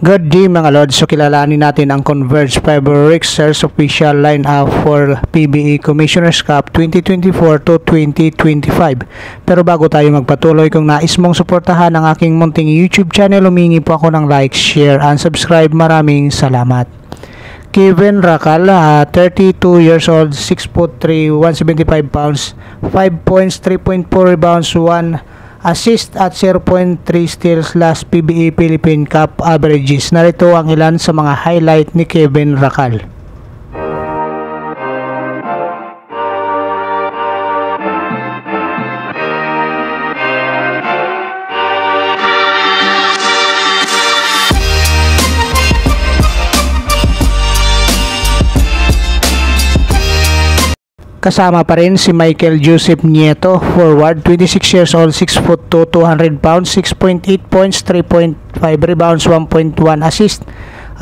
Good day mga Lods, so kilalanin natin ang Converge Fabrics official lineup for PBA Commissioner's Cup 2024 to 2025. Pero bago tayo magpatuloy, kung nais mong suportahan ang aking munting YouTube channel, humingi po ako ng like, share, and subscribe. Maraming salamat. Kevin Racal, 32 years old, 6'3", 175 pounds, 5 points, 3.4 rebounds, 1 assist at 0.3 steals last PBA Philippine Cup averages. Narito ang ilan sa mga highlight ni Kevin Racal. Kasama pa rin si Michael Joseph Nieto, forward, 26 years old, 6'2", 200 pounds, 6.8 points, 3.5 rebounds, 1.1 assist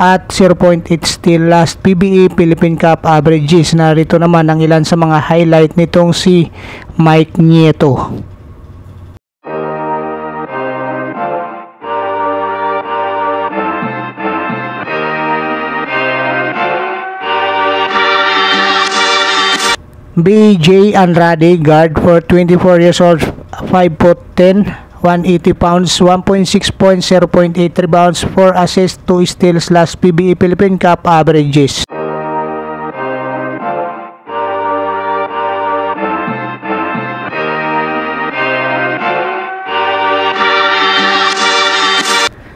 at 0.8 steal last PBA Philippine Cup averages. Narito naman ang ilan sa mga highlight nitong si Mike Nieto. BJ Andrade, guard, for 24 years old, 5'10", 180 pounds, 1.6 points, 0.8 rebounds, 4 assists, 2 steals last PBA Philippine Cup averages.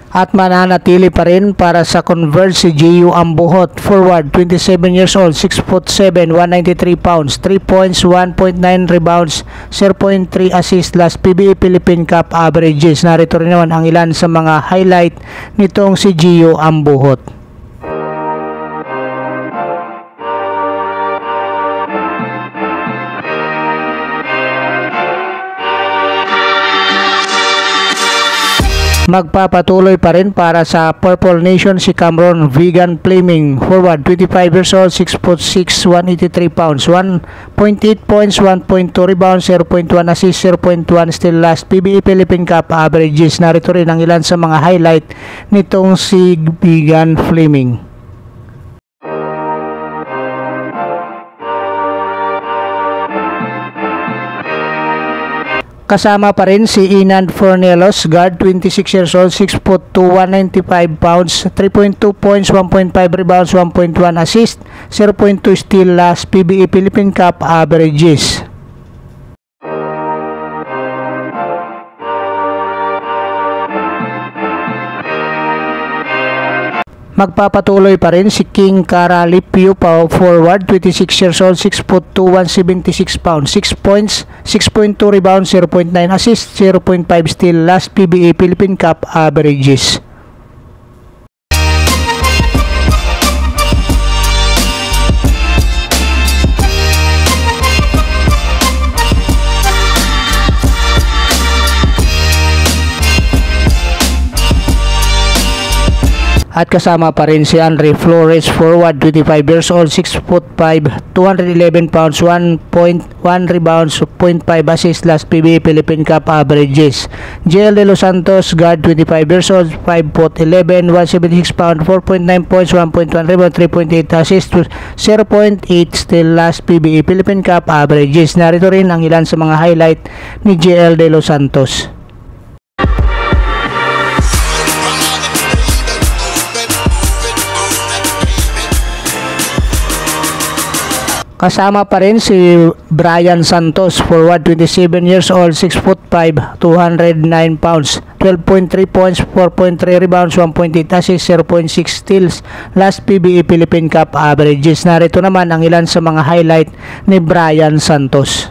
At mananatili pa rin para sa Converge si Gio Ambuhot, forward, 27 years old, 6'7", 193 pounds, 3 points, 1.9 rebounds, 0.3 assist last PBA Philippine Cup averages. Narito rin naman ang ilan sa mga highlight nitong si Gio Ambuhot. Magpapatuloy pa rin para sa Purple Nation si Cameron Vegan Fleming, forward, 25 years old, 6'6", 183 pounds, 1.8 points, 1.2 rebounds, 0.1 assist, 0.1 steal last PBA Philippine Cup averages. Narito rin ang ilan sa mga highlight nitong si Vegan Fleming. Kasama pa rin si Inan Fornelos, guard, 26 years old, 6'2", 195 pounds, 3.2 points, 1.5 rebounds, 1.1 assist, 0.2 steal last PBA Philippine Cup averages. Magpapatuloy pa rin si King Caralipio, forward, 26 years old, 6'2", 176 pounds, 6 points, 6.2 rebounds, 0.9 assists, 0.5 steal last PBA Philippine Cup averages. At kasama pa rin si Andre Flores, forward, 25 years old, 6'5", 211 pounds, 1.1 rebounds, 0.5 assists last PBA Philippine Cup averages. JL De Los Santos, guard, 25 years old, 5'11", 176 pounds, 4.9 points, 1.1 rebound, 3.8 assists, 0.8 steal last PBA Philippine Cup averages. Narito rin ang ilan sa mga highlight ni JL De Los Santos. Kasama pa rin si Brian Santos, forward, 27 years old, 6'5", 209 pounds, 12.3 points, 4.3 rebounds, 1.8 assists, 0.6 steals last PBA Philippine Cup averages. Narito naman ang ilan sa mga highlight ni Brian Santos.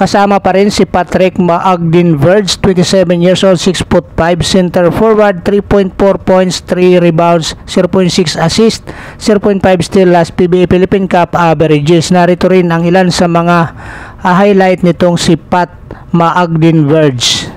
Kasama pa rin si Patrick Maagdin Verge, 27 years old, 6'5", center forward, 3.4 points, 3 rebounds, 0.6 assist, 0.5 steal last PBA Philippine Cup averages. Narito rin ang ilan sa mga highlight nitong si Pat Maagdin Verge.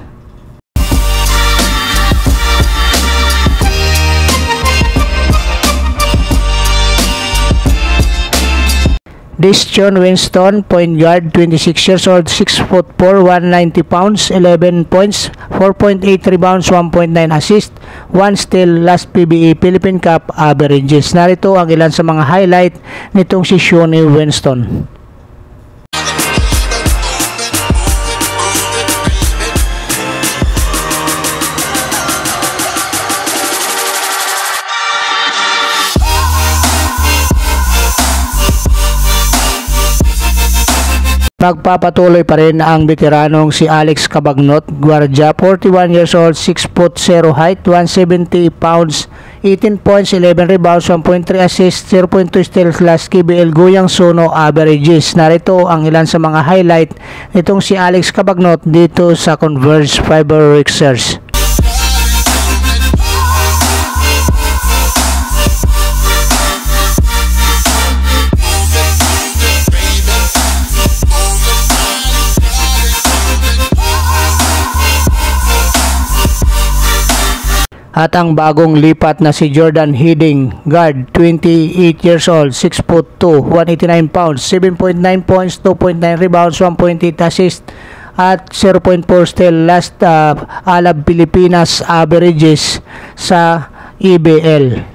Deshaun Winston, point guard, 26 years old, 6'4", 190 pounds, 11 points, 4.8 rebounds, 1.9 assist, 1 steal, last PBA Philippine Cup averages. Narito ang ilan sa mga highlight nitong si Shoni Winston. Magpapatuloy pa rin ang veteranong si Alex Cabagnot, guardia, 41 years old, 6'0" height, 170 pounds, 18 points, 11 rebounds, 1.3 assists, 0.2 steals, last KBL Goyang Sono averages. Narito ang ilan sa mga highlight nitong si Alex Cabagnot dito sa Converge Fiber Rixers. At ang bagong lipat na si Jordan Hiddink, guard, 28 years old, 6'2", 189 pounds, 7.9 points, 2.9 rebounds, 1.8 assists, at 0.4 steal, last Alab Pilipinas averages sa EBL.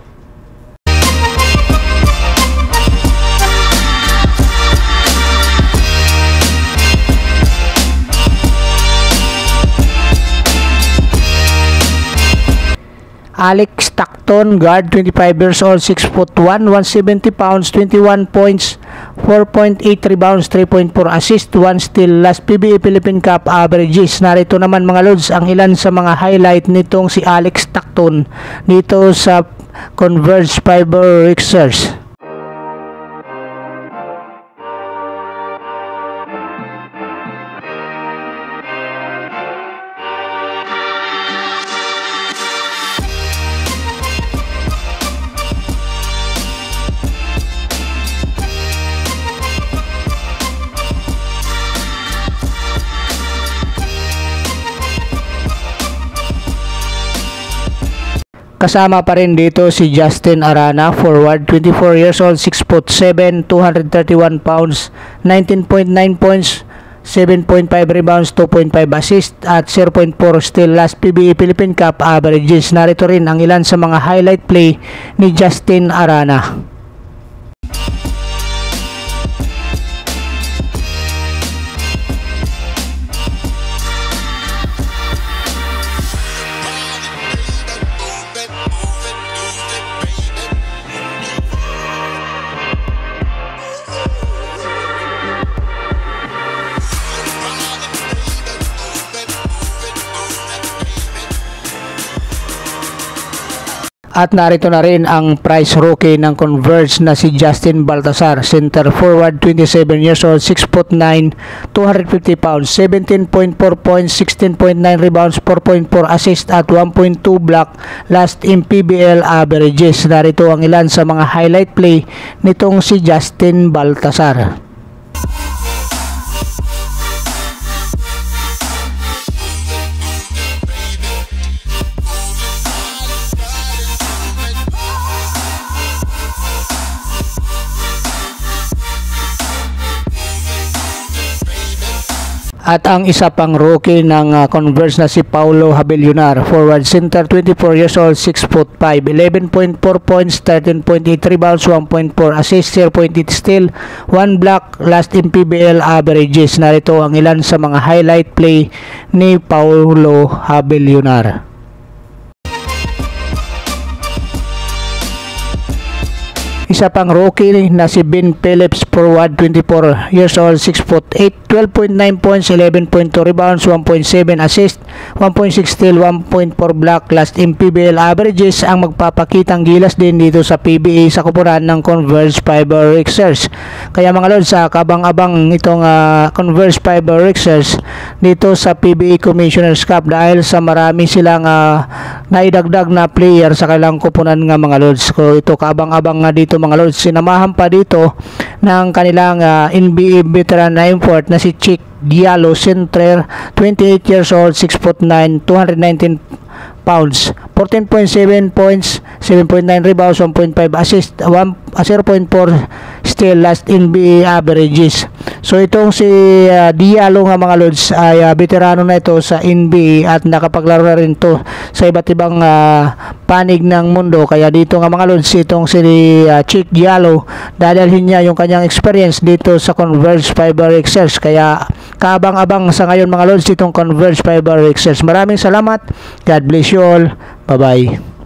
Alex Stockton, guard, 25 years old, 6'1", 170 pounds, 21 points, 4.8 rebounds, 3.4 assists, 1 steal, last PBA Philippine Cup averages. Narito naman mga lods ang ilan sa mga highlight nitong si Alex Stockton dito sa Converge Fiber Rixers. Kasama pa rin dito si Justin Arana, forward, 24 years old, 6'7", 231 pounds, 19.9 points, 7.5 rebounds, 2.5 assists, at 0.4 steal, last PBA Philippine Cup averages. Narito rin ang ilan sa mga highlight play ni Justin Arana. At narito na rin ang prize rookie ng Converge na si Justin Baltasar, center forward, 27 years old, 6'9", 250 pounds, 17.4 points, 16.9 rebounds, 4.4 assists, at 1.2 block, last in PBL averages. Narito ang ilan sa mga highlight play nitong si Justin Baltasar. At ang isa pang rookie ng Converge na si Paulo Habelionar, forward, center, 24 years old, 6'5", 11.4 points, 13.8 rebounds, 1.4 assists, 0.8 steal, 1 block, last in PBL averages. Narito ang ilan sa mga highlight play ni Paulo Habelionar. Isa pang rookie na si Ben Phillips, forward, 24 years old, 6'8", 12.9 points, 11.2 rebounds, 1.7 assists, 1.6 steal, 1.4 block, last in PBL averages. Ang magpapakitang gilas din dito sa PBA sa kupunan ng Converge Fiber Rixers. Kaya mga lods, kabang-abang itong Converge Fiber Rixers dito sa PBA Commissioner's Cup dahil sa marami silang naidagdag na player sa kailang kupunan nga mga lods. So ito kabang-abang nga dito mga lods. Sinamahan pa dito ng kanilang NBA veteran na import na si Chick Diallo, center, 28 years old, 6'9", 219 pounds, 14.7 points, 7.9 rebounds, 1.5 assist, 0.4 steal, last NBA averages. So itong si Diallo nga mga lods ay veterano na ito sa NBA at nakapaglaro na rin to sa iba't ibang panig ng mundo. Kaya dito nga mga lods, itong si Cheick Diallo, dadalhin niya yung kanyang experience dito sa Converge Fiber Excels. Kaya kaabang-abang sa ngayon mga lods itong Converge Fiber Excels. Maraming salamat. God bless you all. Bye-bye.